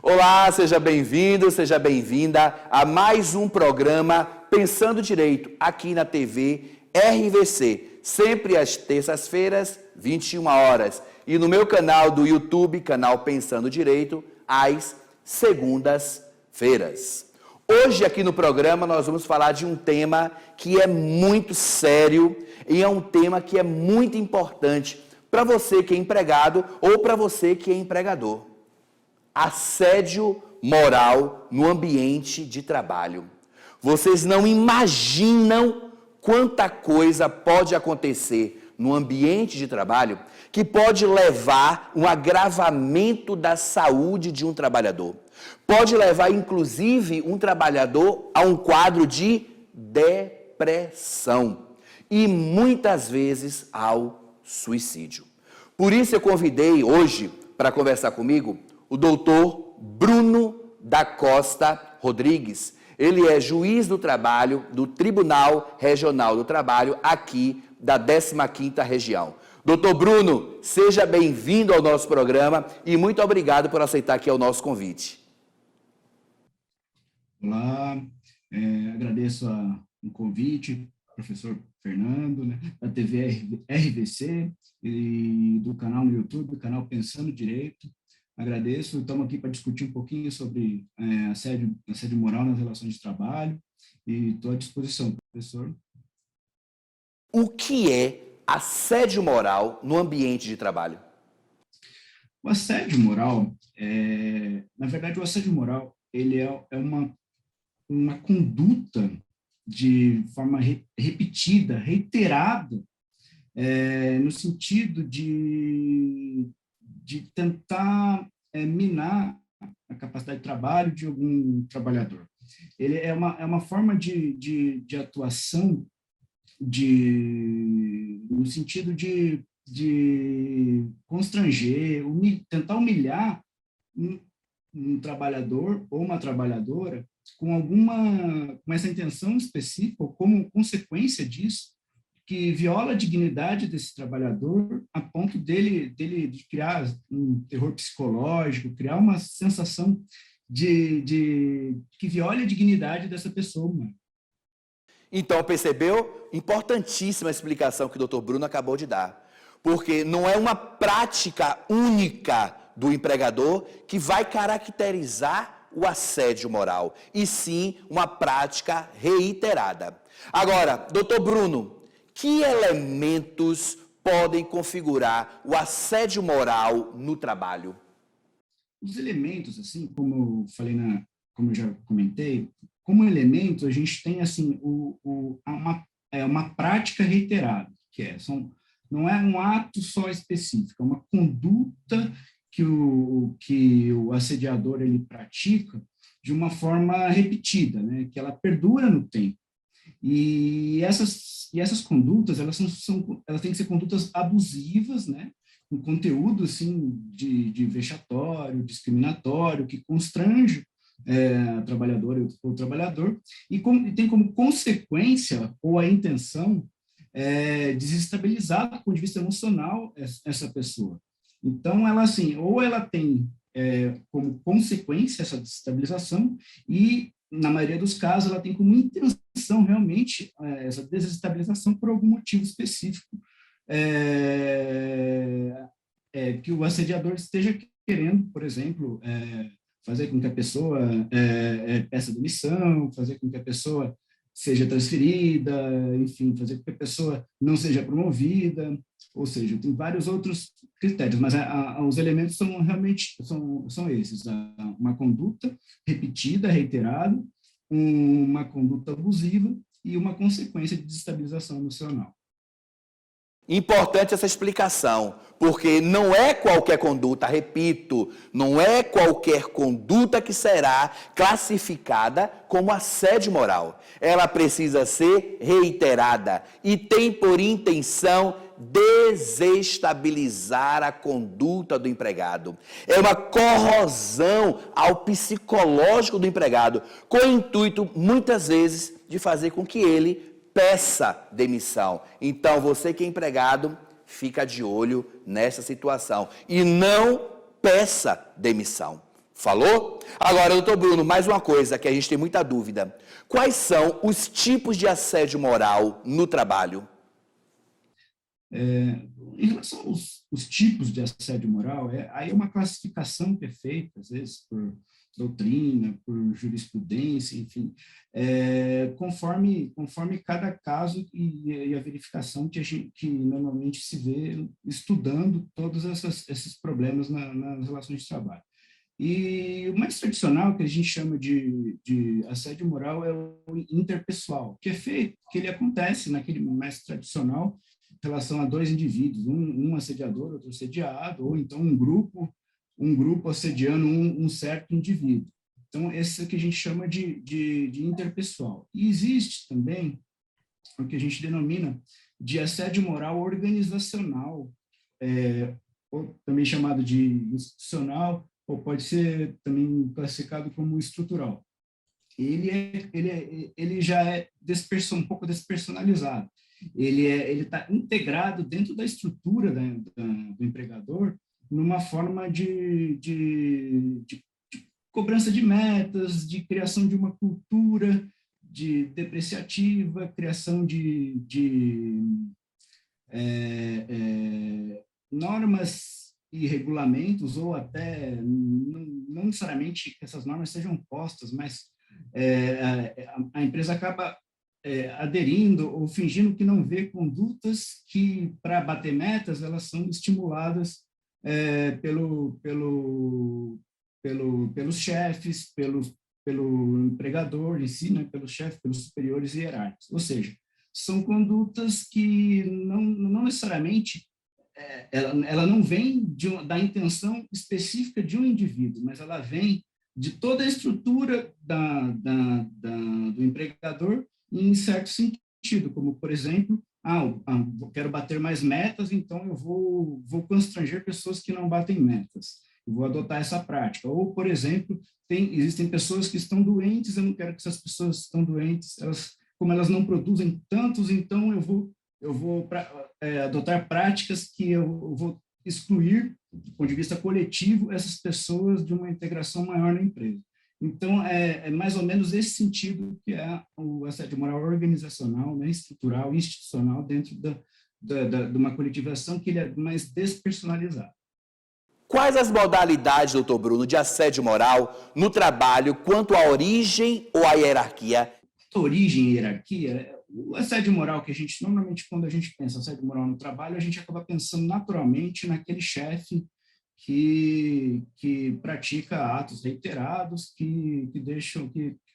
Olá, seja bem-vindo, seja bem-vinda a mais um programa Pensando Direito, aqui na TV RVC, sempre às terças-feiras, 21 horas, e no meu canal do YouTube, canal Pensando Direito, às segundas-feiras. Hoje aqui no programa nós vamos falar de um tema que é muito sério e é um tema que é muito importante para você que é empregado ou para você que é empregador. Assédio moral no ambiente de trabalho. Vocês não imaginam quanta coisa pode acontecer no ambiente de trabalho que pode levar um agravamento da saúde de um trabalhador. Pode levar, inclusive, um trabalhador a um quadro de depressão e, muitas vezes, ao suicídio. Por isso eu convidei hoje, para conversar comigo, o doutor Bruno da Costa Rodrigues. Ele é juiz do trabalho do Tribunal Regional do Trabalho aqui da 15ª Região. Doutor Bruno, seja bem-vindo ao nosso programa e muito obrigado por aceitar aqui o nosso convite. Olá, agradeço o convite, professor Fernando, da TV RVC e do canal no YouTube, do canal Pensando Direito. Agradeço, estamos aqui para discutir um pouquinho sobre assédio moral nas relações de trabalho e estou à disposição, professor. O que é assédio moral no ambiente de trabalho? O assédio moral, na verdade, o assédio moral ele é uma conduta de forma repetida, reiterada, no sentido de tentar minar a capacidade de trabalho de algum trabalhador. Ele é uma forma de atuação no sentido de constranger, tentar humilhar um trabalhador ou uma trabalhadora com essa intenção específica ou como consequência disso, que viola a dignidade desse trabalhador a ponto dele de criar um terror psicológico, criar uma sensação que viole a dignidade dessa pessoa humana. Então, percebeu? Importantíssima a explicação que o doutor Bruno acabou de dar. Porque não é uma prática única do empregador que vai caracterizar o assédio moral, e sim uma prática reiterada. Agora, doutor Bruno, que elementos podem configurar o assédio moral no trabalho? Os elementos, assim, como eu já comentei, como elemento a gente tem assim uma prática reiterada, não é um ato só específico, é uma conduta que o assediador ele pratica de uma forma repetida, né, que ela perdura no tempo. E essas condutas, elas têm que ser condutas abusivas, né, com conteúdo assim, de vexatório, discriminatório, que constrange a trabalhadora ou o trabalhador, e tem como consequência ou a intenção desestabilizar do ponto de vista emocional essa pessoa. Então, ela assim, ou ela tem como consequência essa desestabilização e, na maioria dos casos, ela tem como intenção realmente essa desestabilização por algum motivo específico que o assediador esteja querendo, por exemplo, fazer com que a pessoa peça demissão, fazer com que a pessoa seja transferida, enfim, fazer com que a pessoa não seja promovida, ou seja, tem vários outros critérios, mas os elementos são realmente são esses: uma conduta repetida, reiterada, uma conduta abusiva e uma consequência de desestabilização emocional. Importante essa explicação, porque não é qualquer conduta, repito, não é qualquer conduta que será classificada como assédio moral. Ela precisa ser reiterada e tem por intenção desestabilizar a conduta do empregado. É uma corrosão ao psicológico do empregado, com o intuito, muitas vezes, de fazer com que ele peça demissão. Então, você que é empregado, fica de olho nessa situação e não peça demissão. Falou? Agora, doutor Bruno, mais uma coisa que a gente tem muita dúvida. Quais são os tipos de assédio moral no trabalho? Em relação aos tipos de assédio moral, aí é uma classificação que é feita, às vezes, por doutrina, por jurisprudência, enfim, conforme cada caso e a verificação que normalmente se vê estudando todos esses problemas nas relações de trabalho. E o mais tradicional, que a gente chama de assédio moral, é o interpessoal, que é feito, que ele acontece naquele mais tradicional, em relação a dois indivíduos, um assediador, outro assediado, ou então um grupo assediando um certo indivíduo. Então, esse é o que a gente chama de interpessoal. E existe também o que a gente denomina de assédio moral organizacional, ou também chamado de institucional, ou pode ser também classificado como estrutural. Ele já é um pouco despersonalizado. Ele está integrado dentro da estrutura do empregador numa forma de cobrança de metas, de criação de uma cultura depreciativa, criação de normas e regulamentos, ou até, não necessariamente que essas normas sejam postas, mas a empresa acaba aderindo ou fingindo que não vê condutas que, para bater metas, elas são estimuladas pelos chefes, pelo empregador em si, né, pelo chefe, pelos superiores hierárquicos. Ou seja, são condutas que não necessariamente ela não vem da intenção específica de um indivíduo, mas ela vem de toda a estrutura do empregador em certo sentido, como, por exemplo, eu quero bater mais metas, então eu vou constranger pessoas que não batem metas. Eu vou adotar essa prática. Ou, por exemplo, existem pessoas que estão doentes, eu não quero que essas pessoas que estão doentes, como elas não produzem tantos, então eu vou adotar práticas que eu vou excluir, do ponto de vista coletivo, essas pessoas de uma integração maior na empresa. Então, é mais ou menos esse sentido que é o assédio moral organizacional, né, estrutural, institucional, dentro de uma coletivação que ele é mais despersonalizado. Quais as modalidades, doutor Bruno, de assédio moral no trabalho quanto à origem ou à hierarquia? Origem e hierarquia, o assédio moral que a gente, normalmente, quando a gente pensa assédio moral no trabalho, a gente acaba pensando naturalmente naquele chefe que pratica atos reiterados, que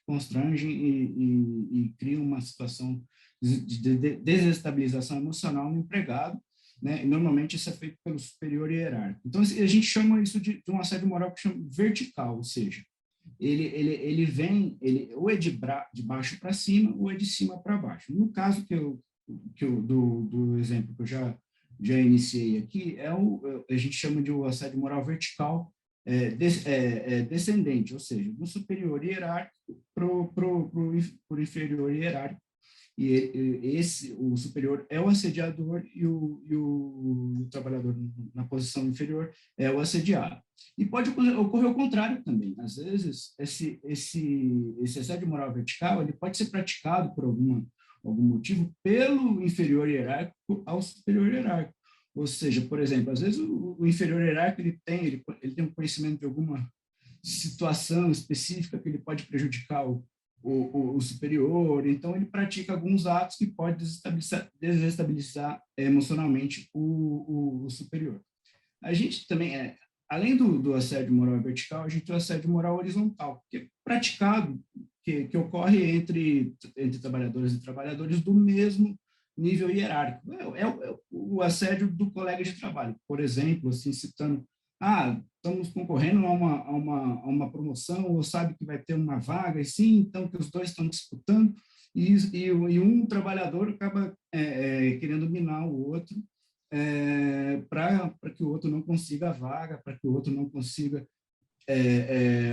constrangem e criam uma situação de desestabilização emocional no empregado, né? E normalmente isso é feito pelo superior hierárquico. Então, a gente chama isso de um assédio moral que chama vertical, ou seja, ele vem, ou é de baixo para cima, ou é de cima para baixo. No caso do exemplo que eu já iniciei aqui, a gente chama de o assédio moral vertical descendente, ou seja, do superior hierárquico para o inferior hierárquico. O superior é o assediador e o trabalhador na posição inferior é o assediado. E pode ocorrer o contrário também. Às vezes, esse assédio moral vertical ele pode ser praticado por algum motivo pelo inferior hierárquico ao superior hierárquico. Ou seja, por exemplo, às vezes o inferior hierárquico ele tem um conhecimento de alguma situação específica que ele pode prejudicar o superior, então ele pratica alguns atos que podem desestabilizar emocionalmente o superior. A gente também, além do assédio moral vertical, a gente tem o assédio moral horizontal, que é praticado, que ocorre entre trabalhadores e trabalhadores do mesmo nível hierárquico. É o assédio do colega de trabalho, por exemplo, assim, citando, estamos concorrendo a uma promoção, ou sabe que vai ter uma vaga, e sim, então que os dois estão disputando, e um trabalhador acaba querendo minar o outro para que o outro não consiga a vaga, para que o outro não consiga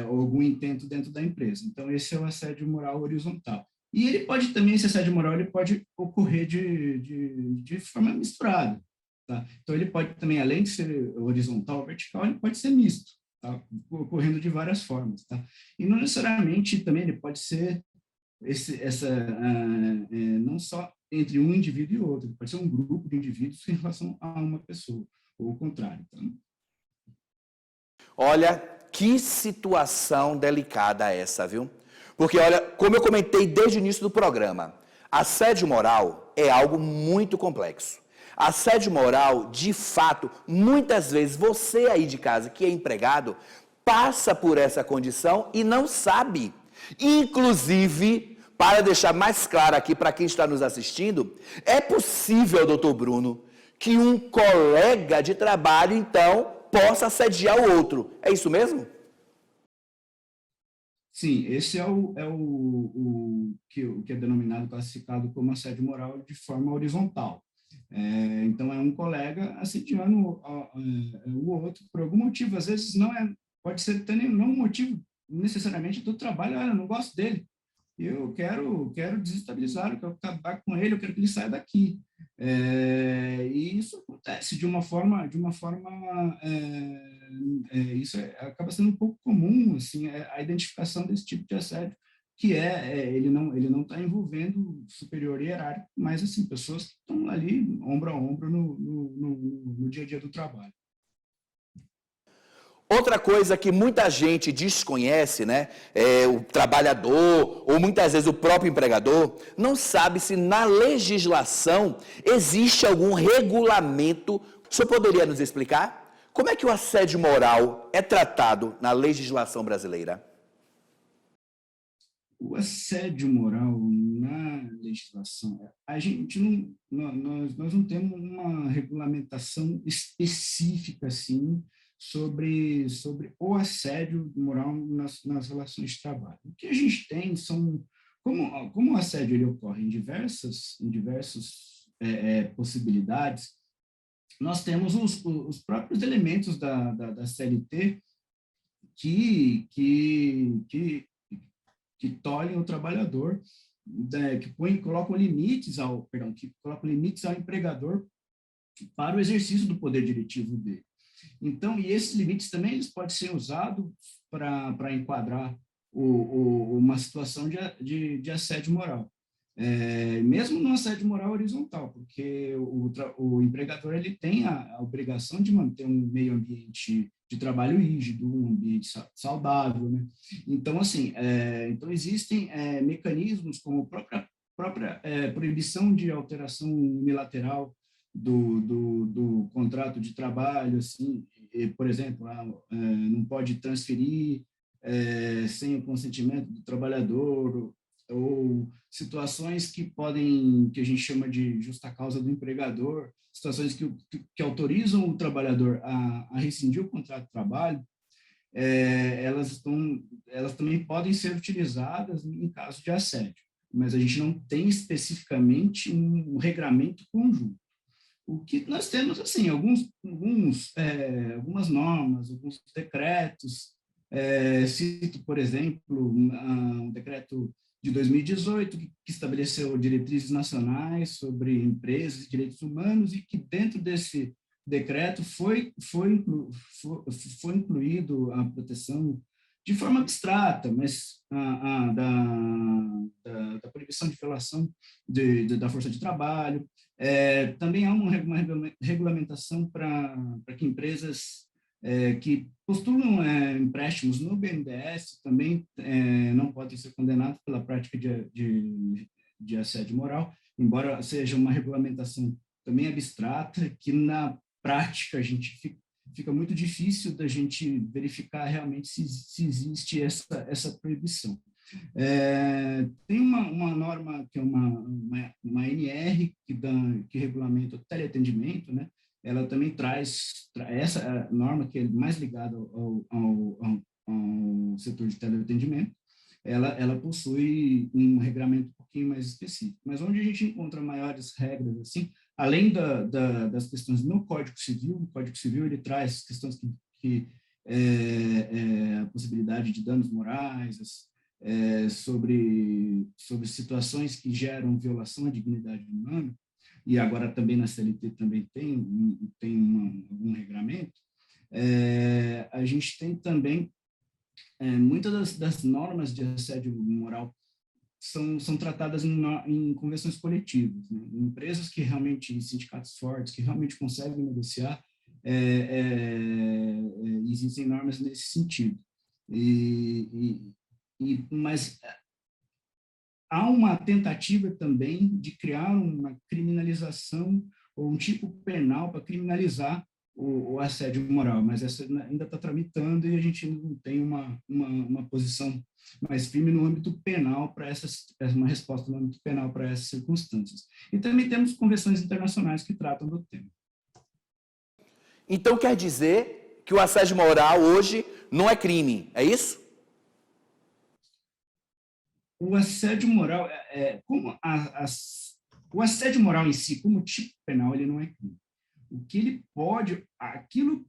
algum intento dentro da empresa. Então, esse é o assédio moral horizontal. E ele pode também, esse assédio moral, ele pode ocorrer de forma misturada. Tá? Então, ele pode também, além de ser horizontal ou vertical, ele pode ser misto. tá ocorrendo de várias formas, tá? E não necessariamente também ele pode ser não só entre um indivíduo e outro, pode ser um grupo de indivíduos em relação a uma pessoa, ou o contrário. Tá? Olha, que situação delicada essa, viu? Porque, olha, como eu comentei desde o início do programa, assédio moral é algo muito complexo. Assédio moral, de fato, muitas vezes você aí de casa que é empregado, passa por essa condição e não sabe. Inclusive, para deixar mais claro aqui para quem está nos assistindo, é possível, doutor Bruno, que um colega de trabalho, então, possa assediar o outro. É isso mesmo? Sim, esse o que é denominado, classificado como assédio moral de forma horizontal. Então, é um colega assediando o outro por algum motivo. Às vezes, pode ser até não um motivo necessariamente do trabalho. Eu não gosto dele. Eu quero desestabilizar, eu quero acabar com ele, eu quero que ele saia daqui. E isso acontece isso acaba sendo um pouco comum, assim, a identificação desse tipo de assédio, que ele não está envolvendo superior hierárquico, mas assim, pessoas que estão ali ombro a ombro no dia a dia do trabalho. Outra coisa que muita gente desconhece, né, o trabalhador ou muitas vezes o próprio empregador, não sabe se na legislação existe algum regulamento. O senhor poderia nos explicar? Como é que o assédio moral é tratado na legislação brasileira? O assédio moral na legislação, a gente nós não temos uma regulamentação específica assim sobre o assédio moral nas relações de trabalho. O que a gente tem são como o assédio ele ocorre em diversas possibilidades. Nós temos os próprios elementos da CLT que tolhem o trabalhador, que colocam limites ao empregador para o exercício do poder diretivo dele. Então, e esses limites também eles podem ser usados para enquadrar uma situação de assédio moral. Mesmo no assédio moral horizontal, porque o empregador ele tem a obrigação de manter um meio ambiente de trabalho rígido, um ambiente saudável, né? Então, assim, então existem mecanismos como a própria proibição de alteração unilateral do contrato de trabalho, assim, por exemplo, não pode transferir sem o consentimento do trabalhador, ou situações que a gente chama de justa causa do empregador, situações que autorizam o trabalhador a rescindir o contrato de trabalho, elas também podem ser utilizadas em caso de assédio, mas a gente não tem especificamente um regramento conjunto. O que nós temos, assim, algumas normas, alguns decretos, cito, por exemplo, um decreto de 2018, que estabeleceu diretrizes nacionais sobre empresas e direitos humanos, e que dentro desse decreto foi incluído a proteção de forma abstrata, mas da proibição de violação da força de trabalho. Também há uma regulamentação para que empresas que postulam empréstimos no BNDES também não podem ser condenados pela prática de assédio moral, embora seja uma regulamentação também abstrata, que na prática a gente fica muito difícil da gente verificar realmente se existe essa proibição. Tem uma norma que é uma NR que regulamenta o teleatendimento, né? Ela também traz essa norma que é mais ligada ao setor de teleatendimento. Ela possui um regramento um pouquinho mais específico, mas onde a gente encontra maiores regras assim, além das questões no Código Civil. O Código Civil ele traz questões que a possibilidade de danos morais, sobre situações que geram violação à dignidade humana, e agora também na CLT também tem algum regramento. A gente tem também muitas das normas de assédio moral são tratadas em convenções coletivas, né? Empresas que realmente, sindicatos fortes, que realmente conseguem negociar, existem normas nesse sentido. Mas há uma tentativa também de criar uma criminalização ou um tipo penal para criminalizar o assédio moral, mas essa ainda está tramitando e a gente não tem uma posição mais firme no âmbito penal para uma resposta no âmbito penal para essas circunstâncias. E também temos convenções internacionais que tratam do tema. Então quer dizer que o assédio moral hoje não é crime, é isso? O assédio moral, o assédio moral em si, como tipo penal, ele não é crime. O que ele pode, aquilo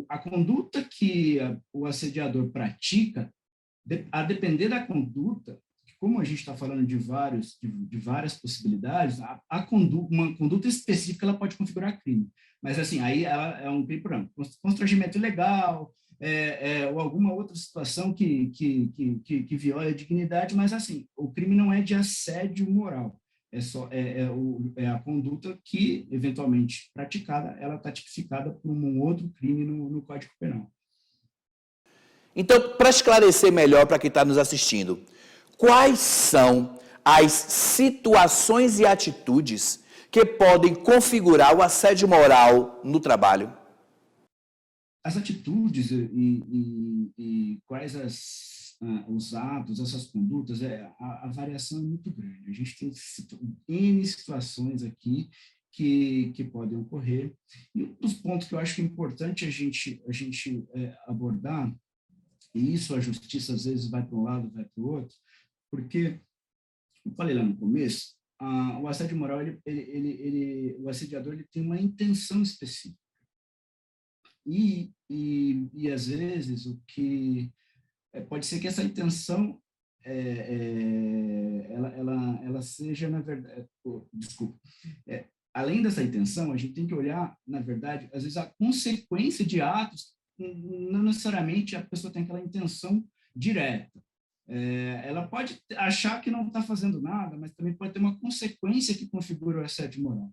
a conduta que o assediador pratica, a depender da conduta, como a gente está falando de várias possibilidades, uma conduta específica ela pode configurar crime. Mas assim, aí ela é um crime, por exemplo, constrangimento ilegal, ou alguma outra situação que viola a dignidade, mas assim, o crime não é de assédio moral. É a conduta que, eventualmente praticada, ela está tipificada por um outro crime no Código Penal. Então, para esclarecer melhor para quem está nos assistindo, quais são as situações e atitudes que podem configurar o assédio moral no trabalho? As atitudes e quais os atos, essas condutas, a variação é muito grande. A gente tem N situações aqui que podem ocorrer. E um dos pontos que eu acho que é importante a gente abordar, e isso a justiça às vezes vai para um lado, vai para o outro, porque, como eu falei lá no começo, o assédio moral, o assediador ele tem uma intenção específica. E às vezes, o que pode ser que essa intenção ela seja, na verdade, desculpa, além dessa intenção, a gente tem que olhar, na verdade, às vezes a consequência de atos, não necessariamente a pessoa tem aquela intenção direta. Ela pode achar que não está fazendo nada, mas também pode ter uma consequência que configura o assédio moral.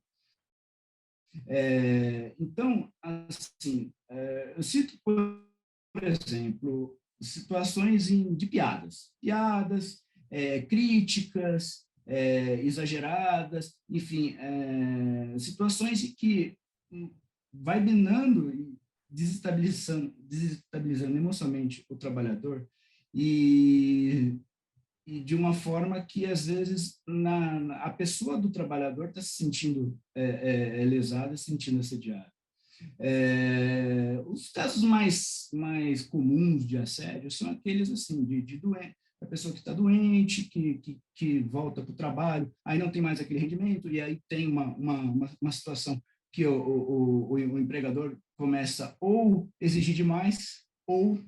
Então, assim, eu cito, por exemplo, situações de piadas, críticas, exageradas, enfim, situações em que vai minando e desestabilizando emocionalmente o trabalhador e de uma forma que, às vezes, a pessoa do trabalhador está se sentindo lesada, se sentindo assediada. Os casos mais comuns de assédio são aqueles assim, de doente, a pessoa que está doente, que volta para o trabalho, aí não tem mais aquele rendimento, e aí tem uma situação que o empregador começa ou exigir demais, ou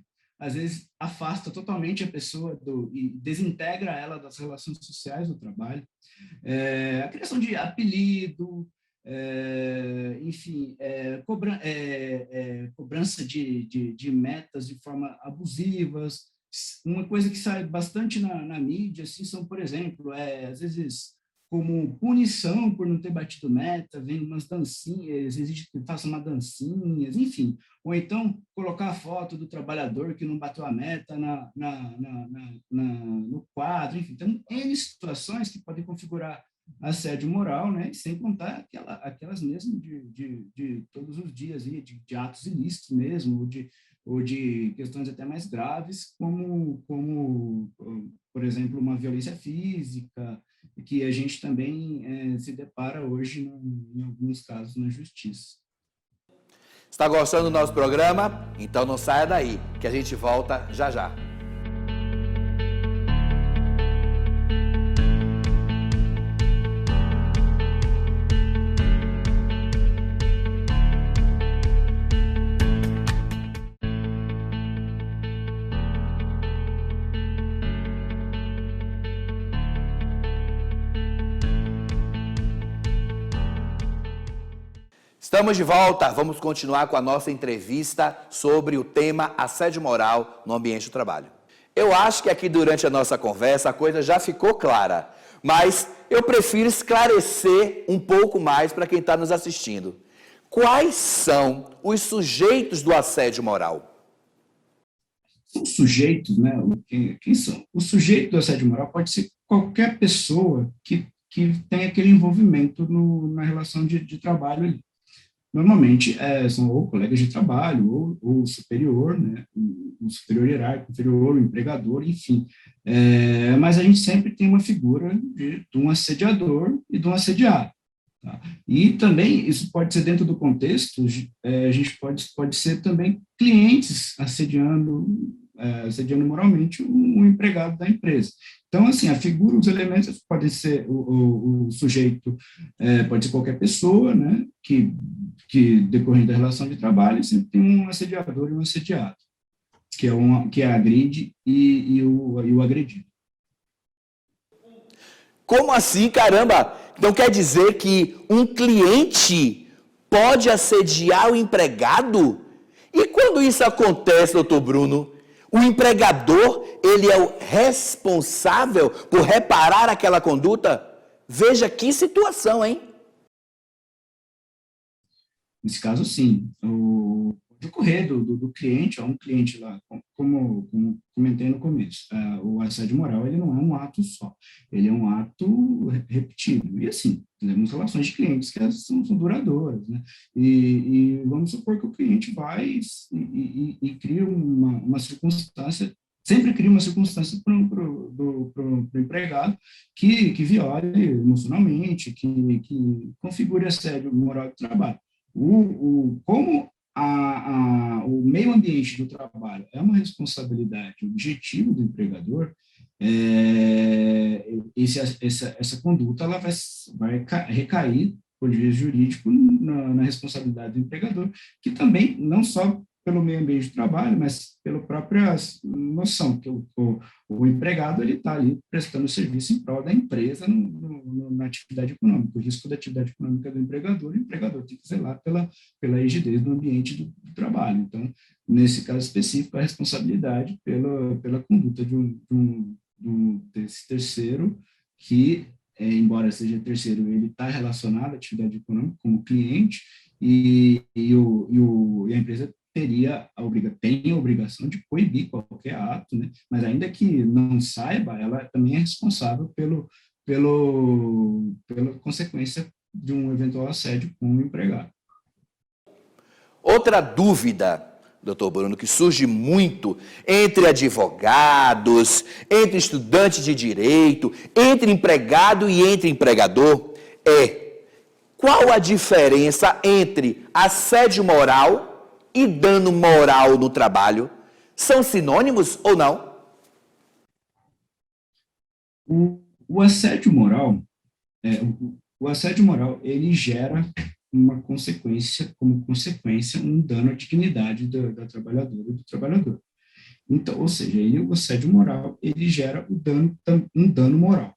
às vezes afasta totalmente a pessoa e desintegra ela das relações sociais do trabalho. A criação de apelido, enfim, cobrança de metas de forma abusivas. Uma coisa que sai bastante na mídia, assim, são, por exemplo, às vezes como punição por não ter batido meta, vem umas dancinhas, exige que faça uma dancinhas, enfim. Ou então colocar a foto do trabalhador que não bateu a meta no quadro, enfim. Então, N situações que podem configurar assédio moral, né? Sem contar aquelas mesmo de todos os dias, de atos ilícitos mesmo, ou de questões até mais graves, como por exemplo, uma violência física, que a gente também se depara hoje, em alguns casos, na justiça. Está gostando do nosso programa? Então não saia daí, que a gente volta já já. Estamos de volta, vamos continuar com a nossa entrevista sobre o tema assédio moral no ambiente do trabalho. Eu acho que aqui durante a nossa conversa a coisa já ficou clara, mas eu prefiro esclarecer um pouco mais para quem está nos assistindo. Quais são os sujeitos do assédio moral? São sujeitos, né? Quem são? O sujeito do assédio moral pode ser qualquer pessoa que tem aquele envolvimento na relação de trabalho ali. Normalmente são ou colegas de trabalho, ou o superior, né? O superior hierárquico, o inferior, o empregador, enfim. Mas a gente sempre tem uma figura de um assediador e de um assediado. Tá? E também, isso pode ser dentro do contexto, a gente pode ser também clientes assediando moralmente o empregado da empresa. Então, assim, a figura, os elementos podem ser, o sujeito pode ser qualquer pessoa, né, que decorrente da relação de trabalho, sempre tem um assediador e um assediado, que agride e o agredido. Como assim, caramba? Então quer dizer que um cliente pode assediar o empregado? E quando isso acontece, doutor Bruno, o empregador, ele é o responsável por reparar aquela conduta? Veja que situação, hein? Nesse caso, sim. Pode ocorrer do cliente, um cliente lá, como comentei no começo, o assédio moral, ele não é um ato só, ele é um ato repetido. E assim, temos relações de clientes que são duradouras, né? E vamos supor que o cliente vai e cria uma circunstância, sempre cria uma circunstância para o empregado que viole emocionalmente, que configure assédio moral do trabalho. Como o meio ambiente do trabalho é uma responsabilidade objetiva do empregador, essa conduta ela vai recair, por via jurídico, na responsabilidade do empregador, que também, não só pelo meio ambiente do trabalho, mas pela própria noção que o empregado ele está ali prestando serviço em prol da empresa na atividade econômica. O risco da atividade econômica do empregador, o empregador tem que zelar pela rigidez do ambiente do trabalho. Então, nesse caso específico, a responsabilidade pela conduta desse terceiro que, embora seja terceiro, ele está relacionado à atividade econômica como cliente e a empresa tem a obrigação de proibir qualquer ato, né? Mas ainda que não saiba, ela também é responsável pela consequência de um eventual assédio com o empregado. Outra dúvida, doutor Bruno, que surge muito entre advogados, entre estudantes de direito, entre empregado e entre empregador, é qual a diferença entre assédio moral e dano moral no trabalho? São sinônimos ou não? O assédio moral, ele gera como consequência, um dano à dignidade da trabalhadora e do trabalhador. Então, ou seja, o assédio moral, ele gera um dano moral.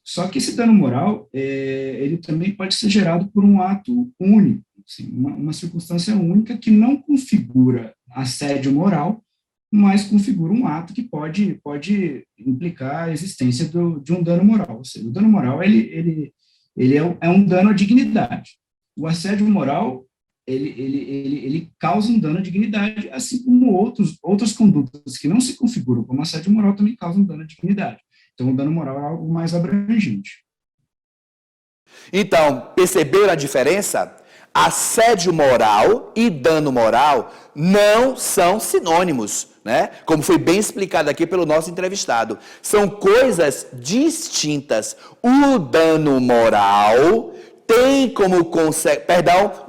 Só que esse dano moral, ele também pode ser gerado por um ato único, assim, uma circunstância única que não configura assédio moral, mas configura um ato que pode implicar a existência de um dano moral. Ou seja, o dano moral, ele é um dano à dignidade. O assédio moral, ele causa um dano à dignidade, assim como outras condutas que não se configuram como assédio moral também causam dano à dignidade. Então, o dano moral é algo mais abrangente. Então, perceberam a diferença? Assédio moral e dano moral não são sinônimos, né? Como foi bem explicado aqui pelo nosso entrevistado. São coisas distintas. O dano moral tem como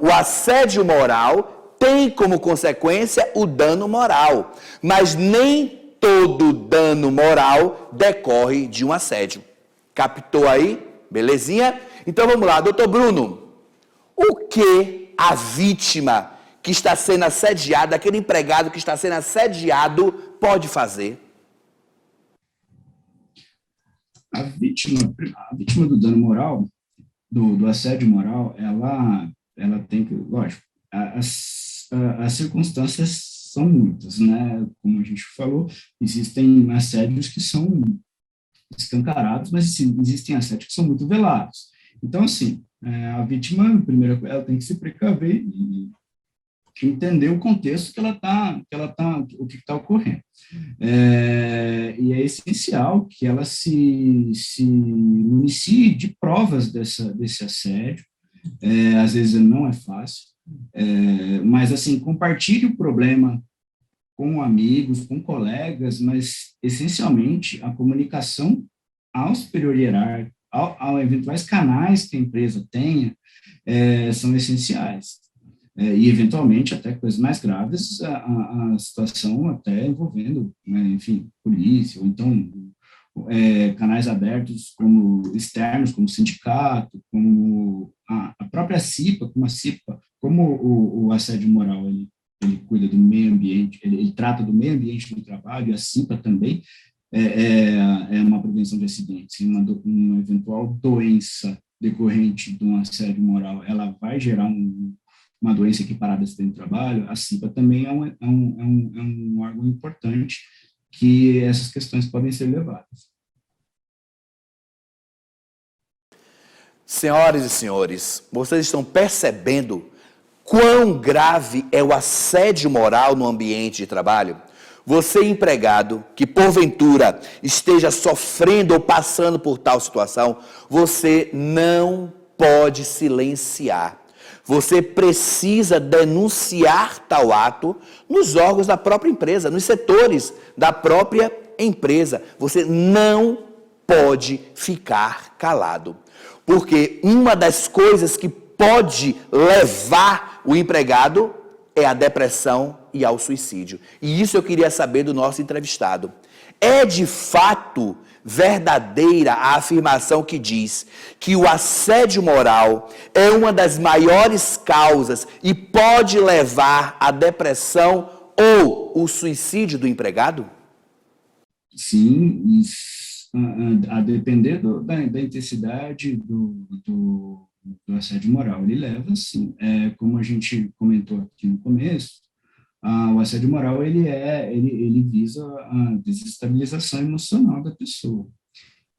o assédio moral tem como consequência o dano moral, mas nem todo dano moral decorre de um assédio. Captou aí? Belezinha? Então vamos lá, doutor Bruno. O que a vítima que está sendo assediada, aquele empregado que está sendo assediado, pode fazer? A vítima do dano moral, do assédio moral, ela tem que, lógico, as circunstâncias são muitas, né? Como a gente falou, existem assédios que são escancarados, mas sim, existem assédios que são muito velados. Então, assim, a vítima, primeiro, ela tem que se precaver e entender o contexto o que está ocorrendo. E é essencial que ela se municie de provas desse assédio. Às vezes não é fácil, mas assim, compartilhe o problema com amigos, com colegas, mas essencialmente a comunicação ao superior hierárquico, ao eventuais canais que a empresa tenha, são essenciais. E, eventualmente, até coisas mais graves, a situação até envolvendo, né, enfim, polícia, ou então canais abertos como externos, como sindicato, como a própria CIPA, como o assédio moral, ele cuida do meio ambiente, ele trata do meio ambiente do trabalho, e a CIPA também é uma prevenção de acidentes. Uma eventual doença decorrente de um assédio moral, ela vai gerar uma doença equiparada a acidente de trabalho. A CIPA também é um órgão importante que essas questões podem ser levadas. Senhoras e senhores, vocês estão percebendo quão grave é o assédio moral no ambiente de trabalho? Você, empregado, que porventura esteja sofrendo ou passando por tal situação, você não pode silenciar. Você precisa denunciar tal ato nos órgãos da própria empresa, nos setores da própria empresa. Você não pode ficar calado. Porque uma das coisas que pode levar o empregado é a depressão e ao suicídio. E isso eu queria saber do nosso entrevistado. É de fato verdadeira a afirmação que diz que o assédio moral é uma das maiores causas e pode levar à depressão ou o suicídio do empregado? Sim, a depender da intensidade do assédio moral, ele leva, sim. Como a gente comentou aqui no começo, o assédio moral ele visa a desestabilização emocional da pessoa.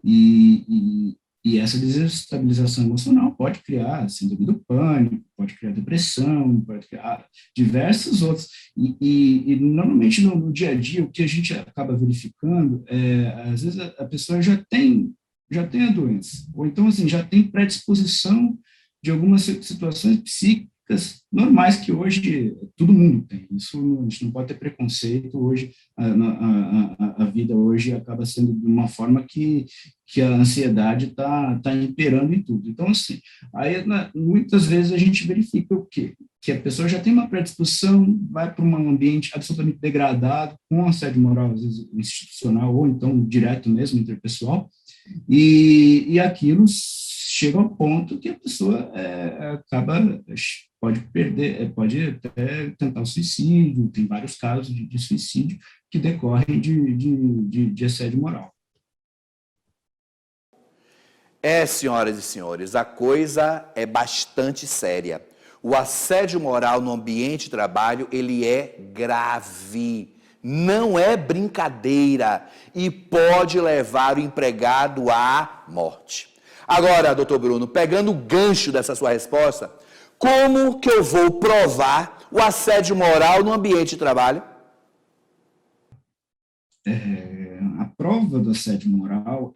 E essa desestabilização emocional pode criar síndrome do pânico, pode criar depressão, pode criar diversos outros. E normalmente no dia a dia, o que a gente acaba verificando às vezes a pessoa já tem a doença, ou então assim, já tem predisposição de algumas situações psíquicas normais que hoje todo mundo tem. Isso a gente não pode ter preconceito. Hoje a vida hoje acaba sendo de uma forma que a ansiedade está imperando em tudo. Então, assim, aí muitas vezes a gente verifica o quê? Que a pessoa já tem uma predisposição, vai para um ambiente absolutamente degradado, com assédio moral, às vezes institucional, ou então direto mesmo, interpessoal, e aquilo chega ao ponto que a pessoa pode perder, pode até tentar o suicídio. Tem vários casos de suicídio que decorrem de assédio moral. Senhoras e senhores, a coisa é bastante séria. O assédio moral no ambiente de trabalho, ele é grave. Não é brincadeira e pode levar o empregado à morte. Agora, doutor Bruno, pegando o gancho dessa sua resposta, como que eu vou provar o assédio moral no ambiente de trabalho? A prova do assédio moral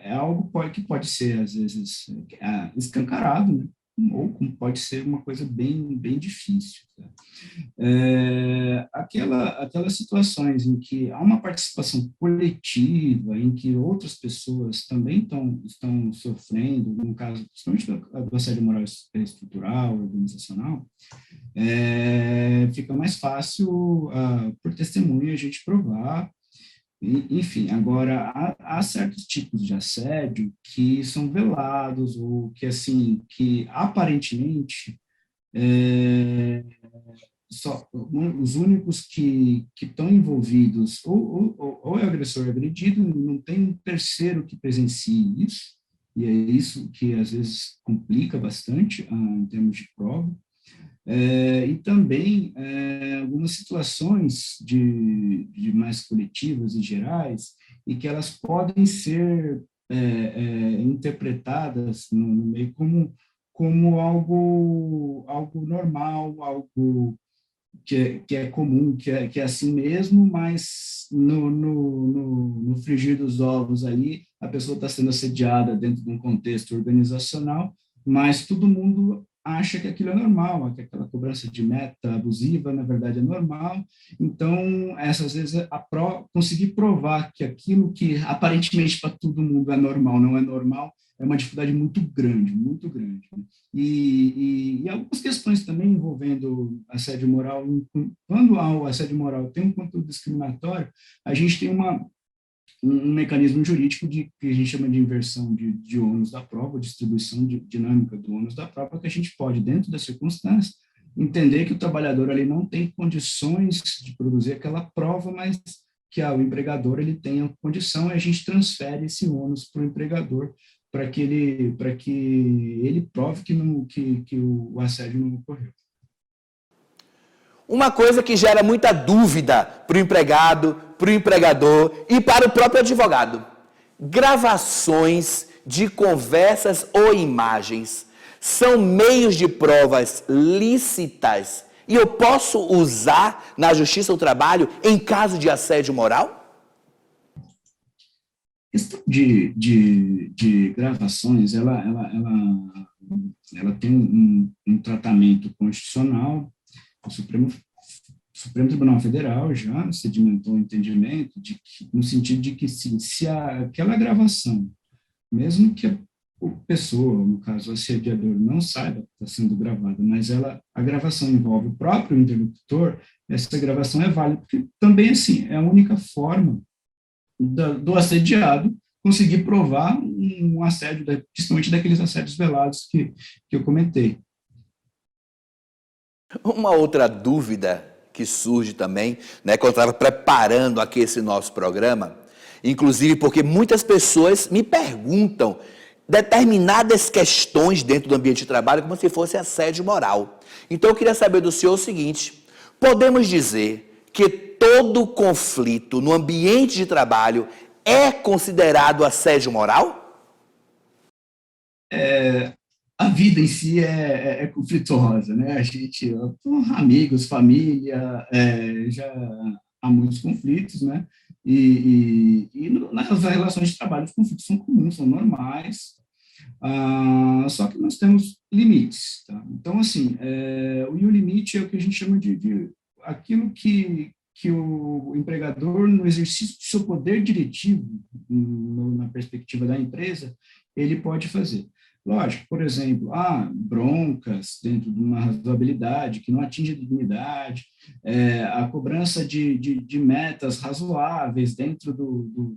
é algo que pode ser, às vezes, escancarado, né? Ou pode ser uma coisa bem, bem difícil. Tá? Aquelas situações em que há uma participação coletiva, em que outras pessoas também estão sofrendo, no caso, principalmente do assédio moral estrutural, organizacional, fica mais fácil, por testemunha, a gente provar. Enfim, agora, há certos tipos de assédio que são velados, ou que, assim, que aparentemente só os únicos que estão envolvidos, ou é o agressor agredido, não tem um terceiro que presencie isso, e é isso que às vezes complica bastante em termos de prova. E também algumas situações de mais coletivas e gerais, e que elas podem ser interpretadas no meio como algo normal, algo que é comum, que é assim mesmo, mas no frigir dos ovos ali, a pessoa está sendo assediada dentro de um contexto organizacional, mas todo mundo acha que aquilo é normal, que aquela cobrança de meta abusiva, na verdade, é normal. Então, essas vezes, conseguir provar que aquilo que aparentemente para todo mundo é normal, não é normal, é uma dificuldade muito grande, muito grande. E algumas questões também envolvendo assédio moral, quando há o assédio moral tem um conteúdo discriminatório, a gente tem um mecanismo jurídico que a gente chama de inversão de ônus da prova, distribuição dinâmica do ônus da prova, que a gente pode, dentro das circunstâncias, entender que o trabalhador ali não tem condições de produzir aquela prova, mas que o empregador ele tem a condição, e a gente transfere esse ônus para o empregador, para que ele prove que o assédio não ocorreu. Uma coisa que gera muita dúvida para o empregado, para o empregador e para o próprio advogado: gravações de conversas ou imagens são meios de provas lícitas e eu posso usar na Justiça do Trabalho em caso de assédio moral? A questão de gravações, ela tem um tratamento constitucional. O Supremo Tribunal Federal já sedimentou o entendimento no sentido de que se aquela gravação, mesmo que a pessoa, no caso o assediador, não saiba que está sendo gravada, mas a gravação envolve o próprio interlocutor, essa gravação é válida, porque também, assim, é a única forma do assediado conseguir provar um assédio, principalmente daqueles assédios velados que eu comentei. Uma outra dúvida que surge também, né, quando eu estava preparando aqui esse nosso programa, inclusive porque muitas pessoas me perguntam determinadas questões dentro do ambiente de trabalho como se fosse assédio moral. Então eu queria saber do senhor o seguinte: podemos dizer que todo conflito no ambiente de trabalho é considerado assédio moral? A vida em si é conflituosa, né? A gente, amigos, família, já há muitos conflitos, né? E nas relações de trabalho, os conflitos são comuns, são normais, só que nós temos limites, tá? Então, assim, o limite é o que a gente chama de aquilo que o empregador, no exercício do seu poder diretivo, na perspectiva da empresa, ele pode fazer. Lógico, por exemplo, broncas dentro de uma razoabilidade que não atinge a dignidade, a cobrança de metas razoáveis dentro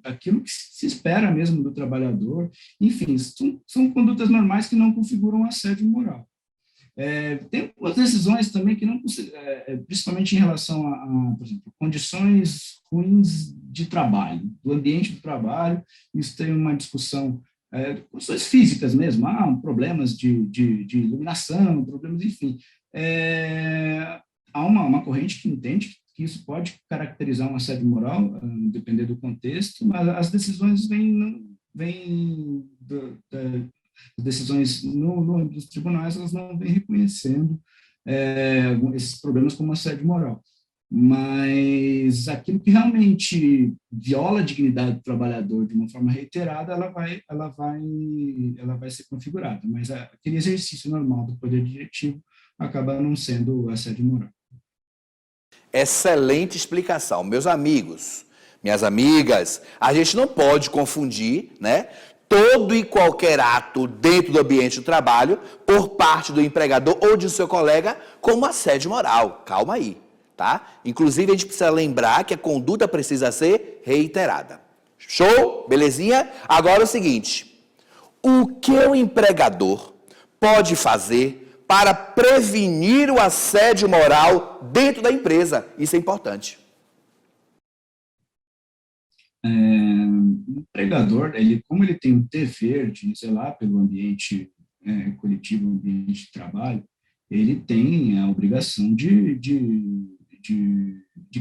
daquilo que se espera mesmo do trabalhador, enfim, são condutas normais que não configuram assédio moral. Tem algumas decisões também que não, principalmente em relação por exemplo, condições ruins de trabalho, do ambiente do trabalho, isso tem uma discussão, condições físicas mesmo, problemas de iluminação, problemas, enfim. Há uma corrente que entende que isso pode caracterizar um assédio moral, depender do contexto, mas as decisões vêm as decisões no âmbito dos tribunais, elas não vêm reconhecendo esses problemas como assédio moral. Mas aquilo que realmente viola a dignidade do trabalhador de uma forma reiterada, ela vai ser configurada. Mas aquele exercício normal do poder diretivo acaba não sendo assédio moral. Excelente explicação. Meus amigos, minhas amigas, a gente não pode confundir, né, todo e qualquer ato dentro do ambiente do trabalho por parte do empregador ou de seu colega como assédio moral. Calma aí, tá? Inclusive, a gente precisa lembrar que a conduta precisa ser reiterada. Show? Belezinha? Agora é o seguinte: o que o empregador pode fazer para prevenir o assédio moral dentro da empresa? Isso é importante. O empregador, como ele tem um dever de zelar pelo ambiente coletivo, ambiente de trabalho, ele tem a obrigação de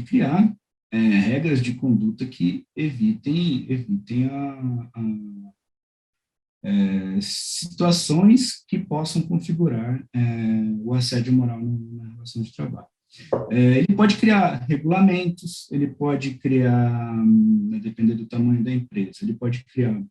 criar regras de conduta que evitem situações que possam configurar o assédio moral na relação de trabalho. Ele pode criar regulamentos, ele pode criar, dependendo do tamanho da empresa, ele pode criar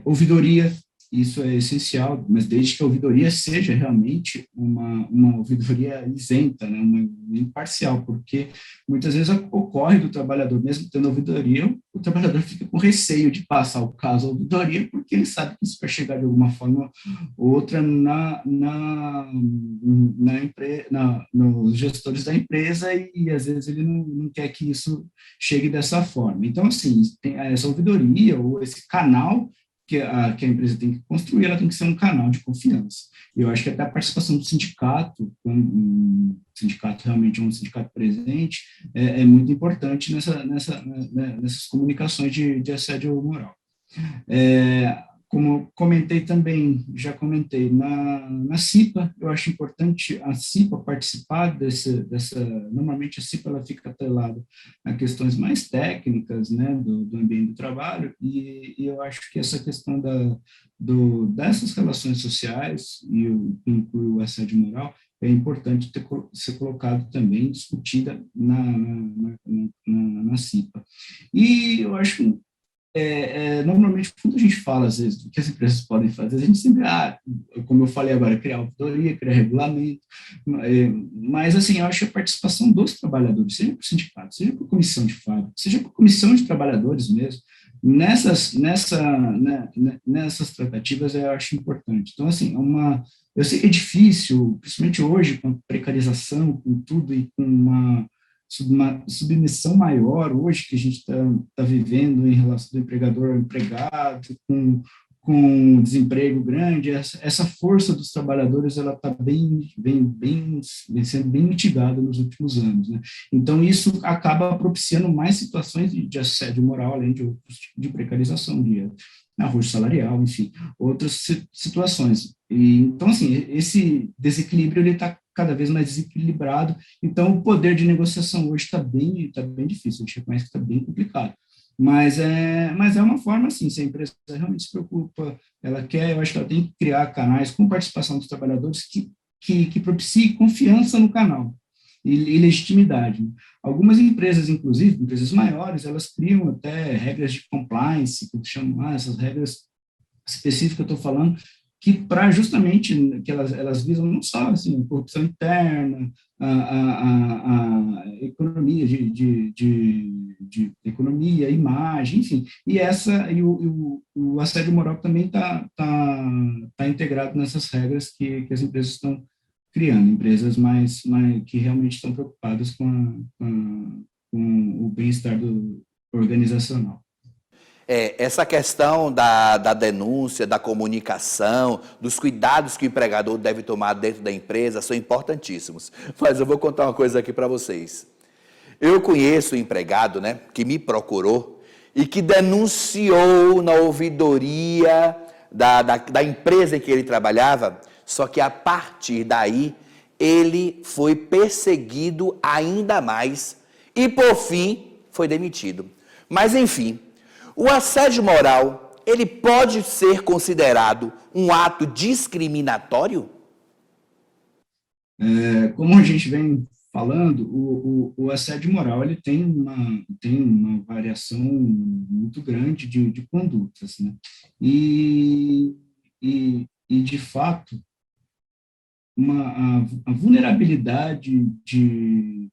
ouvidoria. Isso é essencial, mas desde que a ouvidoria seja realmente uma ouvidoria isenta, né, uma imparcial, porque muitas vezes ocorre do trabalhador, mesmo tendo ouvidoria, o trabalhador fica com receio de passar o caso à ouvidoria, porque ele sabe que isso vai chegar de alguma forma ou outra nos gestores da empresa, e às vezes ele não quer que isso chegue dessa forma. Então, assim, tem essa ouvidoria ou esse canal que a empresa tem que construir, ela tem que ser um canal de confiança. E eu acho que até a participação do sindicato, quando um sindicato realmente é um sindicato presente, é muito importante nessas comunicações de assédio moral. Como comentei também, já comentei, na CIPA, eu acho importante a CIPA participar normalmente a CIPA ela fica atrelada a questões mais técnicas, né, do ambiente do trabalho, e eu acho que essa questão dessas relações sociais, e inclui o assédio moral, é importante ser colocado também, discutida na CIPA. E eu acho que normalmente, quando a gente fala, às vezes, do que as empresas podem fazer, a gente sempre, como eu falei agora, criar auditoria, criar regulamento, mas, assim, eu acho que a participação dos trabalhadores, seja por sindicato, seja por comissão de fábrica, seja por comissão de trabalhadores mesmo, nessas tratativas, eu acho importante. Então, assim, eu sei que é difícil, principalmente hoje, com a precarização, com tudo, e com uma submissão maior hoje que a gente está vivendo em relação do empregador ao empregado, com desemprego grande, essa força dos trabalhadores ela está sendo bem mitigada nos últimos anos, né? Então isso acaba propiciando mais situações de assédio moral, além de outros tipos de precarização, de arrojo salarial, enfim, outras situações. Então, assim, esse desequilíbrio ele está cada vez mais desequilibrado, então o poder de negociação hoje está bem difícil, a gente reconhece que está bem complicado. Mas é uma forma, assim, se a empresa realmente se preocupa, eu acho que ela tem que criar canais com participação dos trabalhadores que propiciem confiança no canal e legitimidade. Algumas empresas, inclusive, empresas maiores, elas criam até regras de compliance, que chamam essas regras específicas que eu estou falando, que para justamente que elas visam não só assim corrupção interna, a economia de economia, imagem, enfim, e o assédio moral também está integrado nessas regras que as empresas estão criando, empresas mais que realmente estão preocupadas com o bem-estar organizacional. Essa questão da denúncia, da comunicação, dos cuidados que o empregador deve tomar dentro da empresa são importantíssimos. Mas eu vou contar uma coisa aqui para vocês. Eu conheço um empregado, né, que me procurou e que denunciou na ouvidoria da empresa em que ele trabalhava, só que a partir daí ele foi perseguido ainda mais e, por fim, foi demitido. Mas, enfim, o assédio moral, ele pode ser considerado um ato discriminatório? Como a gente vem falando, o assédio moral ele tem uma variação muito grande de condutas, né? E de fato, a vulnerabilidade de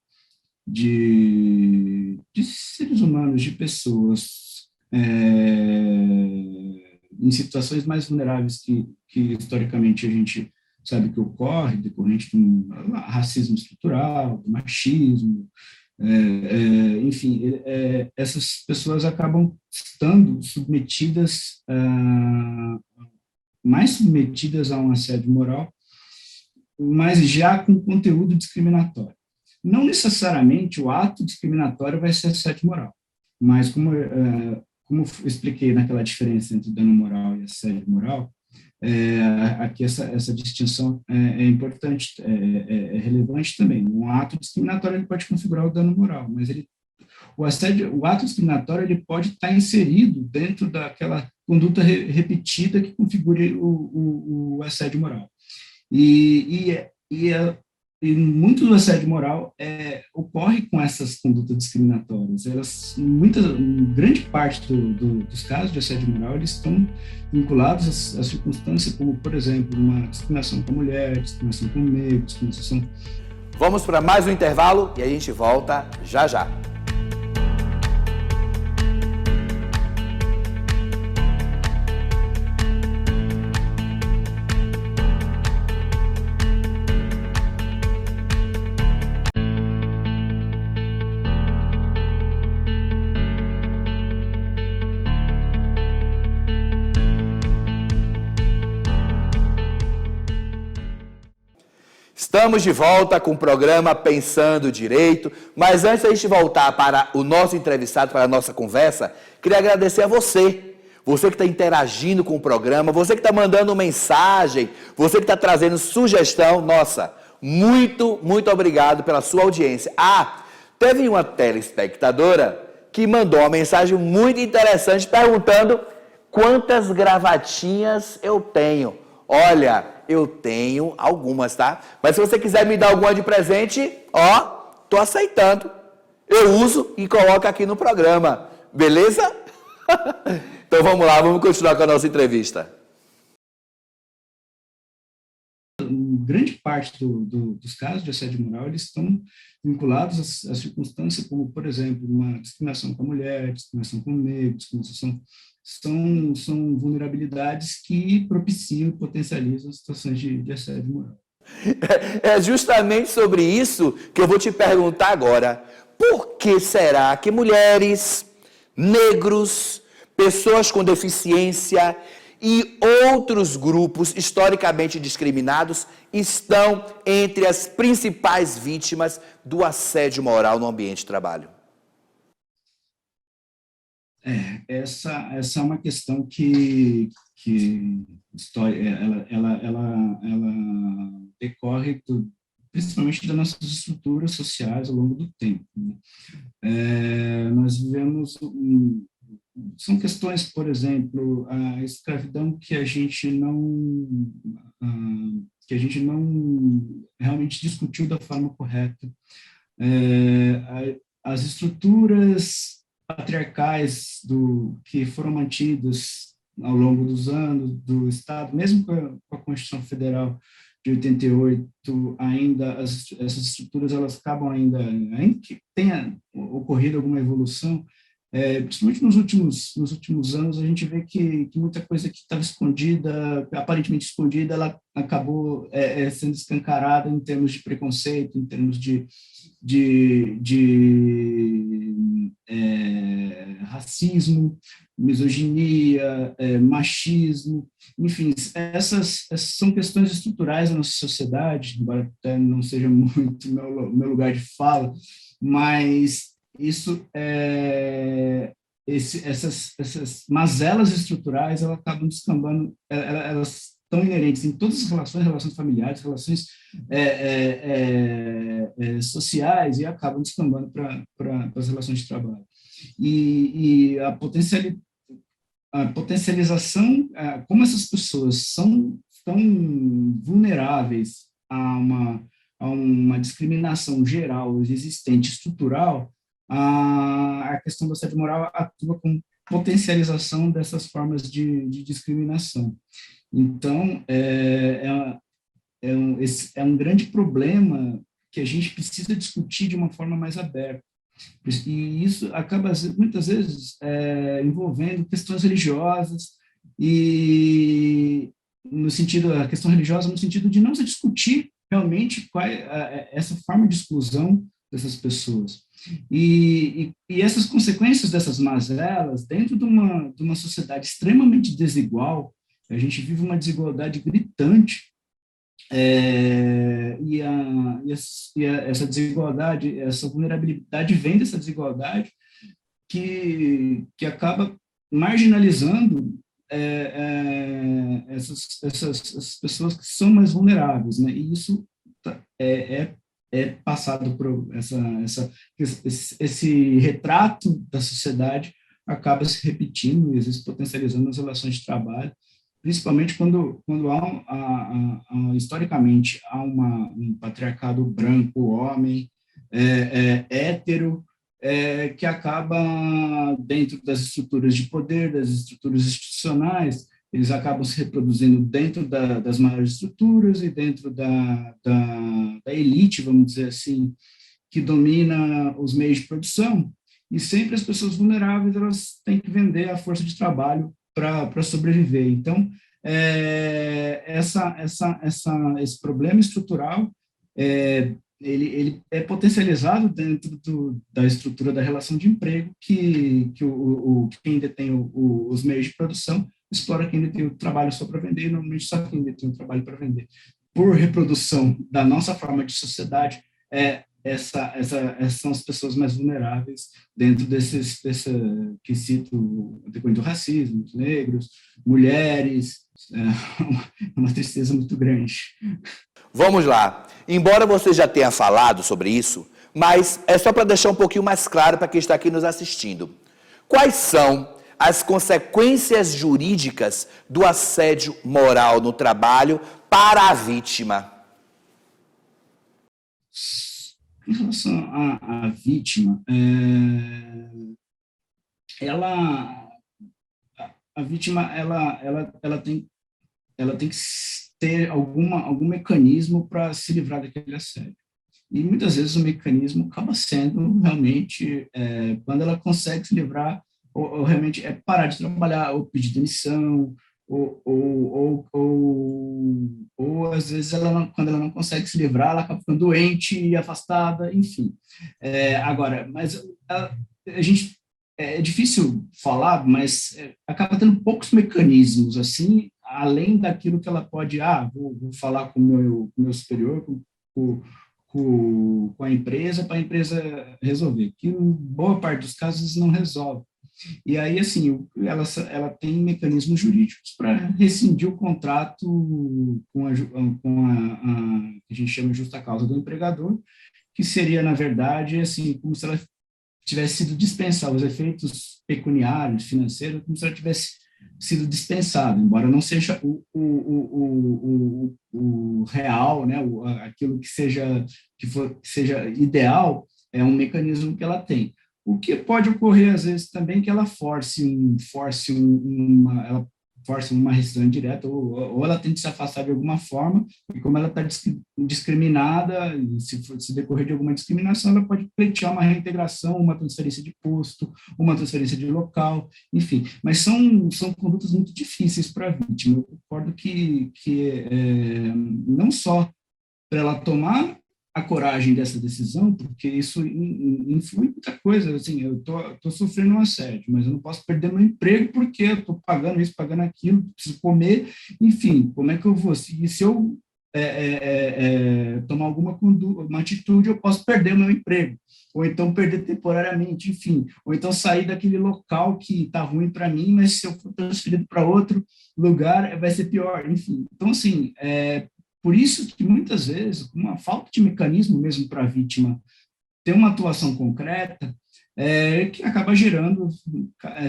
seres humanos, de pessoas em situações mais vulneráveis que historicamente a gente sabe que ocorre, decorrente do racismo estrutural, do machismo, enfim, essas pessoas acabam estando mais submetidas a um assédio moral, mas já com conteúdo discriminatório. Não necessariamente o ato discriminatório vai ser assédio moral, mas como como eu expliquei naquela diferença entre dano moral e assédio moral, aqui essa distinção é importante, é relevante também. Um ato discriminatório ele pode configurar o dano moral, mas o ato discriminatório ele pode estar inserido dentro daquela conduta repetida que configure o assédio moral. E muito do assédio moral ocorre com essas condutas discriminatórias. Grande parte dos casos de assédio moral eles estão vinculados a circunstâncias como, por exemplo, uma discriminação com a mulher, discriminação com o negro, discriminação... Vamos para mais um intervalo e a gente volta já já. Estamos de volta com o programa Pensando Direito, mas antes da gente voltar para o nosso entrevistado, para a nossa conversa, queria agradecer a você que está interagindo com o programa, você que está mandando mensagem, você que está trazendo sugestão, nossa, muito, muito obrigado pela sua audiência. Teve uma telespectadora que mandou uma mensagem muito interessante perguntando quantas gravatinhas eu tenho. Olha, eu tenho algumas, tá? Mas se você quiser me dar alguma de presente, tô aceitando. Eu uso e coloco aqui no programa, beleza? Então vamos lá, vamos continuar com a nossa entrevista. Grande parte dos casos de assédio moral eles estão vinculados a circunstâncias como, por exemplo, uma discriminação com a mulher, discriminação com o negro, discriminação... São vulnerabilidades que propiciam e potencializam situações de assédio moral. É justamente sobre isso que eu vou te perguntar agora. Por que será que mulheres, negros, pessoas com deficiência e outros grupos historicamente discriminados estão entre as principais vítimas do assédio moral no ambiente de trabalho? Essa é uma questão que ela decorre principalmente das nossas estruturas sociais ao longo do tempo, né? Nós vivemos são questões, por exemplo, a escravidão que a gente não realmente discutiu da forma correta, as estruturas patriarcais que foram mantidos ao longo dos anos do Estado, mesmo com a Constituição Federal de 88, ainda essas estruturas elas acabam ainda que tenha ocorrido alguma evolução, principalmente nos últimos anos, a gente vê que muita coisa que estava escondida, aparentemente escondida, ela acabou sendo escancarada em termos de preconceito, em termos de racismo, misoginia, machismo, enfim, essas são questões estruturais da nossa sociedade, embora até não seja muito meu lugar de fala, mas isso essas mazelas estruturais elas acabam descambando, elas estão inerentes em todas as relações familiares, relações sociais e acabam descambando para as relações de trabalho. E a potencialização, como essas pessoas são tão vulneráveis a uma discriminação geral, existente, estrutural, a questão do assédio moral atua com potencialização dessas formas de discriminação. Então, é um grande problema que a gente precisa discutir de uma forma mais aberta. E isso acaba, muitas vezes, envolvendo questões religiosas e a questão religiosa no sentido de não se discutir realmente qual é essa forma de exclusão dessas pessoas. E essas consequências dessas mazelas, dentro de uma sociedade extremamente desigual, a gente vive uma desigualdade gritante, essa desigualdade, essa vulnerabilidade vem dessa desigualdade que acaba marginalizando essas pessoas que são mais vulneráveis, né? E isso é passado por esse retrato da sociedade acaba se repetindo e às vezes potencializando as relações de trabalho, principalmente quando historicamente há um patriarcado branco, homem, hétero, que acaba dentro das estruturas de poder, das estruturas institucionais, eles acabam se reproduzindo dentro das maiores estruturas e dentro da elite, vamos dizer assim, que domina os meios de produção, e sempre as pessoas vulneráveis elas têm que vender a força de trabalho para sobreviver. Então, esse problema estrutural ele é potencializado dentro da estrutura da relação de emprego que quem detém os meios de produção explora quem detém o trabalho só para vender, e normalmente só quem detém o trabalho para vender. Por reprodução da nossa forma de sociedade, essas são as pessoas mais vulneráveis dentro desse que cito, depois do racismo, os negros, mulheres, uma tristeza muito grande. Vamos lá. Embora você já tenha falado sobre isso, mas é só para deixar um pouquinho mais claro para quem está aqui nos assistindo. Quais são as consequências jurídicas do assédio moral no trabalho para a vítima? Em relação à vítima, a vítima ela tem que ter algum mecanismo para se livrar daquele assédio. E muitas vezes o mecanismo acaba sendo realmente, quando ela consegue se livrar, ou realmente parar de trabalhar, ou pedir demissão, ou às vezes quando ela não consegue se livrar, ela acaba ficando doente e afastada, enfim. Agora, mas a gente é difícil falar, mas acaba tendo poucos mecanismos assim, além daquilo que ela pode, vou falar com o meu superior, com a empresa, para a empresa resolver, que em boa parte dos casos não resolve. E aí, assim, ela tem mecanismos jurídicos para rescindir o contrato com a que a gente chama de justa causa do empregador, que seria, na verdade, assim, como se ela tivesse sido dispensada, os efeitos pecuniários, financeiros, como se ela tivesse sido dispensada, embora não seja o real, né, aquilo que seja ideal, é um mecanismo que ela tem. O que pode ocorrer, às vezes, também que ela force uma rescisão indireta, ou ela tente se afastar de alguma forma, e como ela está discriminada, e se decorrer de alguma discriminação, ela pode pleitear uma reintegração, uma transferência de posto, uma transferência de local, enfim. Mas são condutas muito difíceis para a vítima. Eu concordo que não só para ela tomar a coragem dessa decisão, porque isso influi muita coisa. Assim, eu tô sofrendo um assédio, mas eu não posso perder meu emprego porque eu estou pagando isso, pagando aquilo, preciso comer, enfim, como é que eu vou? E se eu tomar uma atitude, eu posso perder o meu emprego, ou então perder temporariamente, enfim, ou então sair daquele local que está ruim para mim, mas se eu for transferido para outro lugar, vai ser pior, enfim. Então, assim, por isso que muitas vezes, uma falta de mecanismo mesmo para a vítima ter uma atuação concreta, que acaba gerando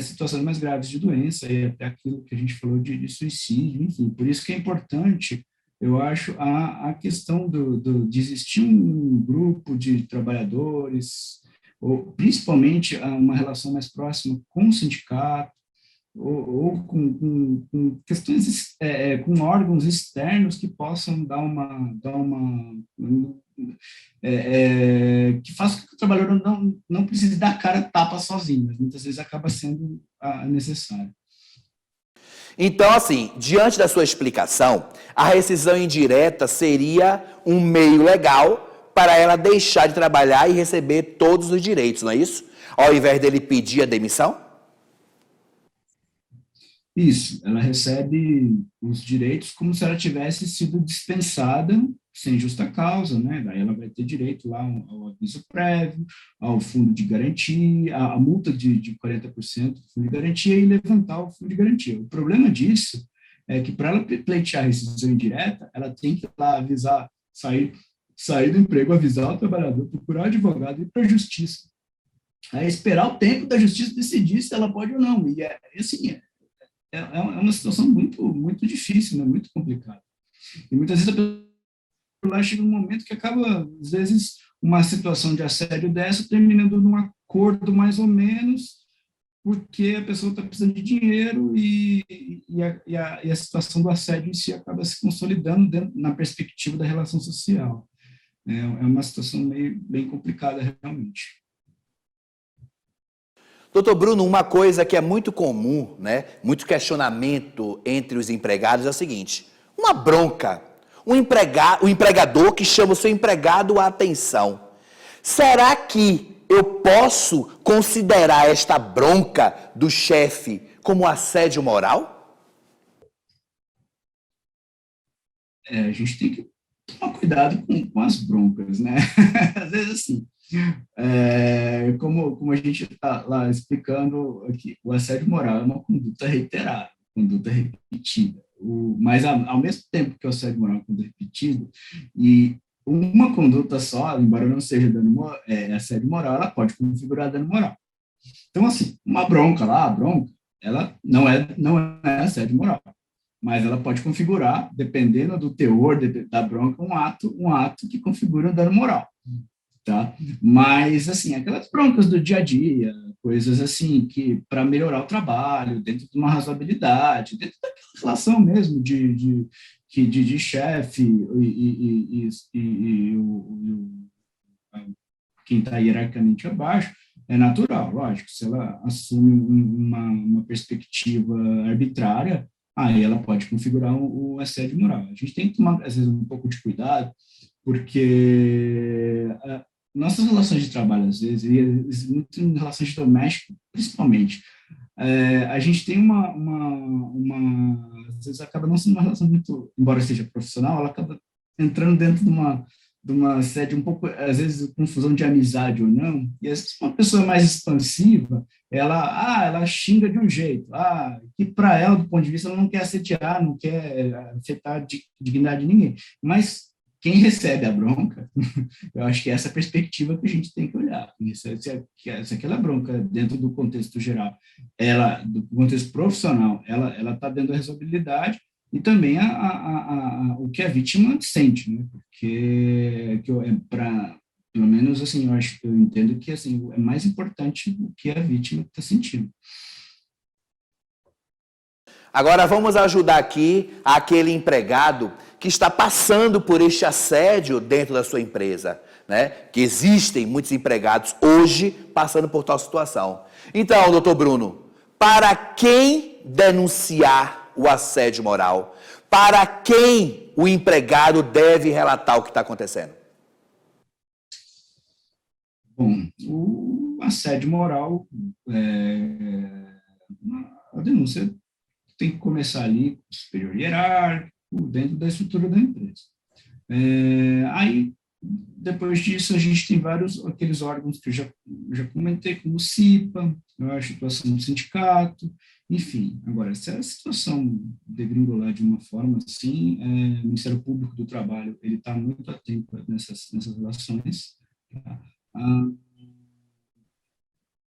situações mais graves de doença e até aquilo que a gente falou de suicídio, enfim. Por isso que é importante, eu acho, a questão de existir um grupo de trabalhadores, ou principalmente uma relação mais próxima com o sindicato, ou com questões, com órgãos externos que possam que façam com que o trabalhador não precise dar cara a tapa sozinho, mas muitas vezes acaba sendo necessário. Então, assim, diante da sua explicação, a rescisão indireta seria um meio legal para ela deixar de trabalhar e receber todos os direitos, não é isso? Ao invés dele pedir a demissão? Isso, ela recebe os direitos como se ela tivesse sido dispensada sem justa causa, né? Daí ela vai ter direito lá ao aviso prévio, ao fundo de garantia, a multa de 40% do fundo de garantia e levantar o fundo de garantia. O problema disso é que para ela pleitear a rescisão indireta, ela tem que ir lá avisar, sair do emprego, avisar o trabalhador, procurar advogado e ir para a justiça. Aí esperar o tempo da justiça decidir se ela pode ou não. E assim, é uma situação muito, muito difícil, né? Muito complicada. E muitas vezes a pessoa lá chega um momento que acaba, às vezes, uma situação de assédio dessa terminando num acordo mais ou menos, porque a pessoa está precisando de dinheiro e a situação do assédio em si acaba se consolidando na perspectiva da relação social. É uma situação meio, bem complicada, realmente. Doutor Bruno, uma coisa que é muito comum, né? Muito questionamento entre os empregados é o seguinte: uma bronca, o empregador que chama o seu empregado à atenção. Será que eu posso considerar esta bronca do chefe como assédio moral? A gente tem que tomar cuidado com as broncas, né? Às vezes, assim, como a gente está lá explicando aqui, o assédio moral é uma conduta reiterada, conduta repetida. Mas, ao mesmo tempo que o assédio moral é uma conduta repetida, e uma conduta só, embora não seja assédio moral, ela pode configurar dano moral. Então, assim, uma bronca lá, a bronca, ela não é assédio moral, mas ela pode configurar, dependendo do teor da bronca, um ato que configura um dano moral. Tá? Mas, assim, aquelas broncas do dia a dia, coisas assim, que para melhorar o trabalho, dentro de uma razoabilidade, dentro daquela relação mesmo de chefe quem está hierarquicamente abaixo, é natural, lógico. Se ela assume uma perspectiva arbitrária, aí ela pode configurar o assédio moral. A gente tem que tomar, às vezes, um pouco de cuidado, porque nossas relações de trabalho, às vezes, e muito em relações domésticas, principalmente, a gente tem às vezes acaba não sendo uma relação muito, embora seja profissional, ela acaba entrando dentro de uma sede um pouco, às vezes, confusão de amizade ou não, e às vezes uma pessoa mais expansiva, ela xinga de um jeito, que para ela, do ponto de vista, ela não quer assediar, não quer afetar a dignidade de ninguém, mas quem recebe a bronca, eu acho que é essa perspectiva que a gente tem que olhar. Se aquela bronca, dentro do contexto geral, do contexto profissional, ela está dentro da razoabilidade e também o que a vítima sente, né? Porque pelo menos assim, eu entendo que assim, é mais importante o que a vítima está sentindo. Agora vamos ajudar aqui aquele empregado que está passando por este assédio dentro da sua empresa, né? Que existem muitos empregados hoje passando por tal situação. Então, doutor Bruno, para quem denunciar o assédio moral? Para quem o empregado deve relatar o que está acontecendo? Bom, o assédio moral, a denúncia tem que começar ali com o superior hierárquico, dentro da estrutura da empresa. Aí, depois disso, a gente tem aqueles órgãos que eu já comentei, como o CIPA, a situação do sindicato, enfim. Agora, se a situação degringolar de uma forma assim, o Ministério Público do Trabalho, ele está muito atento nessas relações, tá?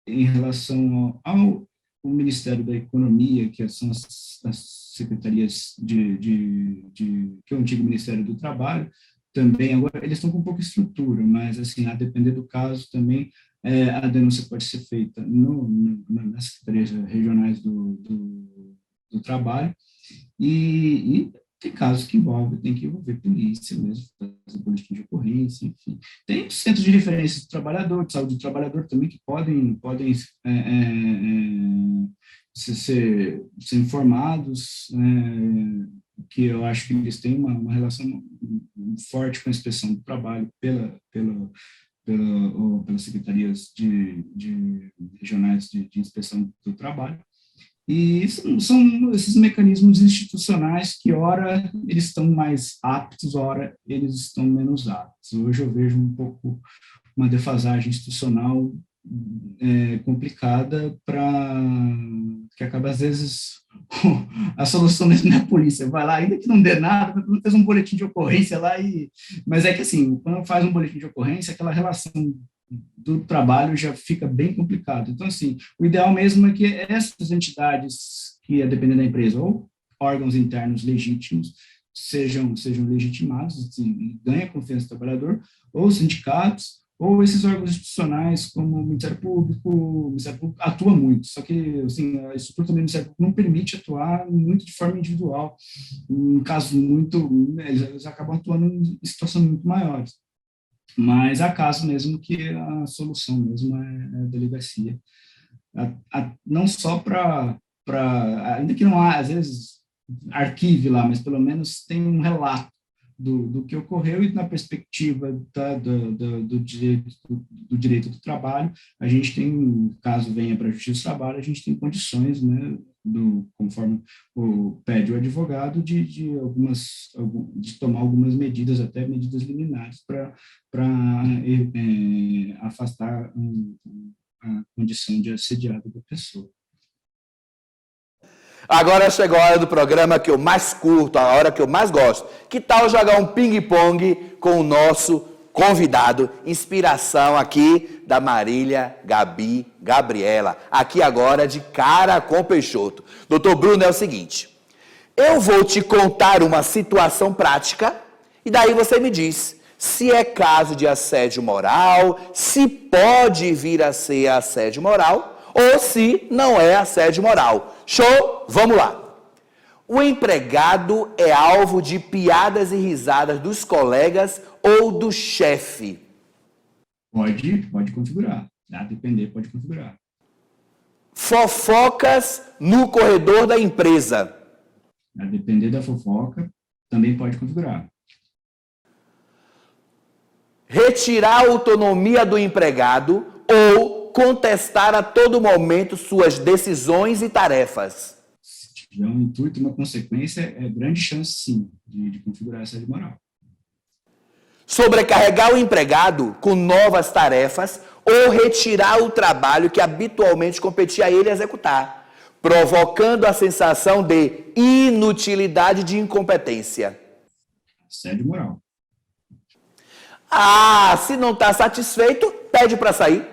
Em relação ao Ministério da Economia, que são as secretarias que é o antigo Ministério do Trabalho, também, agora, eles estão com pouca estrutura, mas, assim, a depender do caso, também, a denúncia pode ser feita nas secretarias regionais do trabalho, e tem casos que tem que envolver polícia mesmo, fazer boletim de ocorrência, enfim. Tem centros de referência do trabalhador, de saúde do trabalhador também, que podem ser informados, que eu acho que eles têm uma relação forte com a inspeção do trabalho pelas secretarias regionais de inspeção do trabalho. E são esses mecanismos institucionais que, ora, eles estão mais aptos, ora, eles estão menos aptos. Hoje eu vejo um pouco uma defasagem institucional complicada para que acaba, às vezes, a solução mesmo não é a polícia. Vai lá, ainda que não dê nada, fez um boletim de ocorrência lá e... Mas é que, assim, quando faz um boletim de ocorrência, aquela relação do trabalho já fica bem complicado. Então, assim, o ideal mesmo é que essas entidades que é dependendo da empresa, ou órgãos internos legítimos, sejam legitimados, assim, ganha a confiança do trabalhador, ou sindicatos, ou esses órgãos institucionais, como o Ministério Público atua muito, só que, assim, a estrutura também do Ministério Público não permite atuar muito de forma individual, em casos muito, eles acabam atuando em situações muito maiores. Mas há casos mesmo que a solução mesmo é a delegacia. Não só ainda que não há, às vezes, arquive lá, mas pelo menos tem um relato do que ocorreu e na perspectiva do direito do trabalho, a gente tem, caso venha para a Justiça do Trabalho, a gente tem condições, né, conforme pede o advogado, de tomar algumas medidas, até medidas liminares, para afastar a condição de assediado da pessoa. Agora chegou a hora do programa que eu mais curto, a hora que eu mais gosto. Que tal jogar um ping-pong com o nosso convidado? Inspiração aqui da Marília Gabi Gabriela. Aqui agora de cara com Peixoto. Doutor Bruno, é o seguinte. Eu vou te contar uma situação prática e daí você me diz se é caso de assédio moral, se pode vir a ser assédio moral ou se não é assédio moral. Show? Vamos lá. O empregado é alvo de piadas e risadas dos colegas ou do chefe? Pode configurar. A depender, pode configurar. Fofocas no corredor da empresa? A depender da fofoca, também pode configurar. Retirar a autonomia do empregado ou contestar a todo momento suas decisões e tarefas? Se tiver um intuito e uma consequência, é grande chance, sim, de configurar essa de moral. Sobrecarregar o empregado com novas tarefas ou retirar o trabalho que habitualmente competia a ele executar, provocando a sensação de inutilidade de incompetência. Assédio moral. Ah, se não está satisfeito, pede para sair.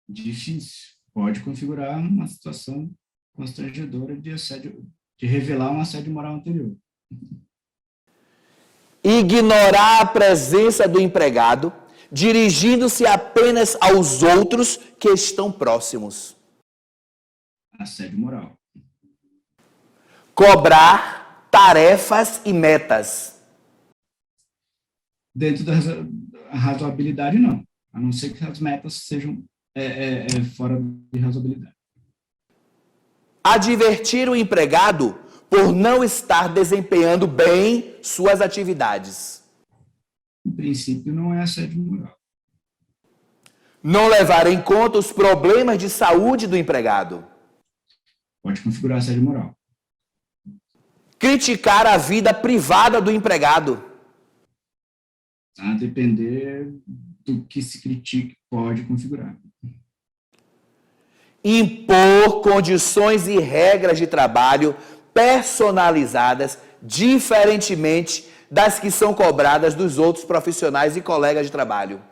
Difícil. Pode configurar uma situação constrangedora de assédio, de revelar um assédio moral anterior. Ignorar a presença do empregado, dirigindo-se apenas aos outros que estão próximos. Assédio moral. Cobrar tarefas e metas. Dentro da razoabilidade, não. A não ser que as metas sejam fora de razoabilidade. Advertir o empregado por não estar desempenhando bem suas atividades. Em princípio, não é assédio moral. Não levar em conta os problemas de saúde do empregado. Pode configurar assédio moral. Criticar a vida privada do empregado. A depender do que se critique, pode configurar. Impor condições e regras de trabalho personalizadas, diferentemente das que são cobradas dos outros profissionais e colegas de trabalho.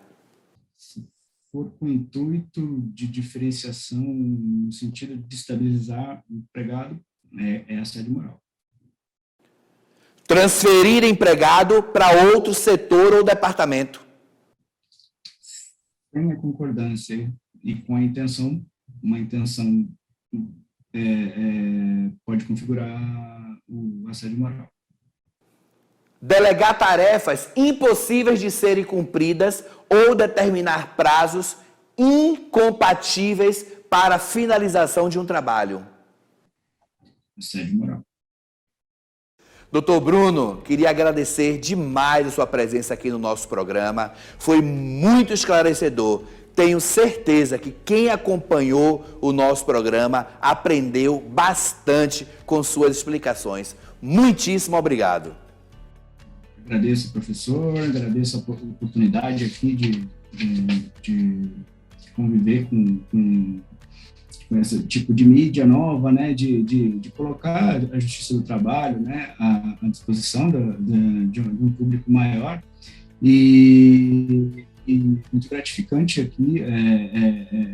Se for com o intuito de diferenciação, no sentido de estabilizar o empregado, é assédio moral. Transferir empregado para outro setor ou departamento. Sem a concordância e com a intenção, uma intenção pode configurar o assédio moral. Delegar tarefas impossíveis de serem cumpridas ou determinar prazos incompatíveis para a finalização de um trabalho. Assédio moral. Doutor Bruno, queria agradecer demais a sua presença aqui no nosso programa. Foi muito esclarecedor. tenho certeza que quem acompanhou o nosso programa aprendeu bastante com suas explicações. Muitíssimo obrigado. Agradeço, professor, agradeço a oportunidade aqui de conviver com esse tipo de mídia nova, né, de colocar a Justiça do Trabalho, né, à disposição de um público maior, e muito gratificante aqui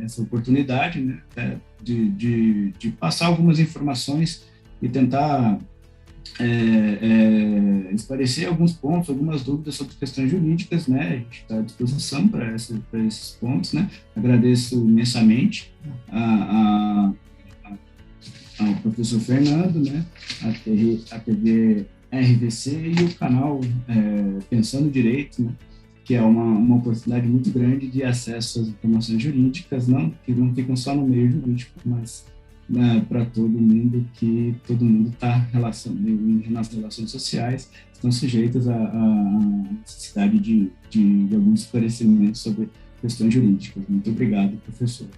essa oportunidade, né, de passar algumas informações e tentar esclarecer alguns pontos, algumas dúvidas sobre questões jurídicas, né? A gente está à disposição para esses pontos, né? Agradeço imensamente ao professor Fernando, né? A TV RVC e o canal Pensando Direito, né? Que é uma oportunidade muito grande de acesso às informações jurídicas, que não ficam só no meio jurídico, mas para todo mundo, que todo mundo está nas relações sociais, estão sujeitos à necessidade de alguns esclarecimentos sobre questões jurídicas. Muito obrigado, professor.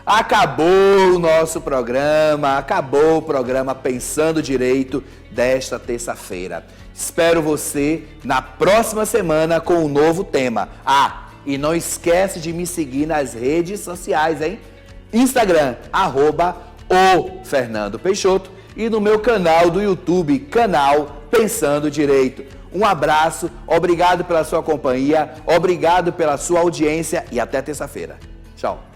Acabou o nosso programa, acabou o programa Pensando Direito desta terça-feira. Espero você na próxima semana com um novo tema. E não esquece de me seguir nas redes sociais, hein? Instagram, @o_Fernando_Peixoto, e no meu canal do YouTube, canal Pensando Direito. Um abraço, obrigado pela sua companhia, obrigado pela sua audiência e até terça-feira. Tchau.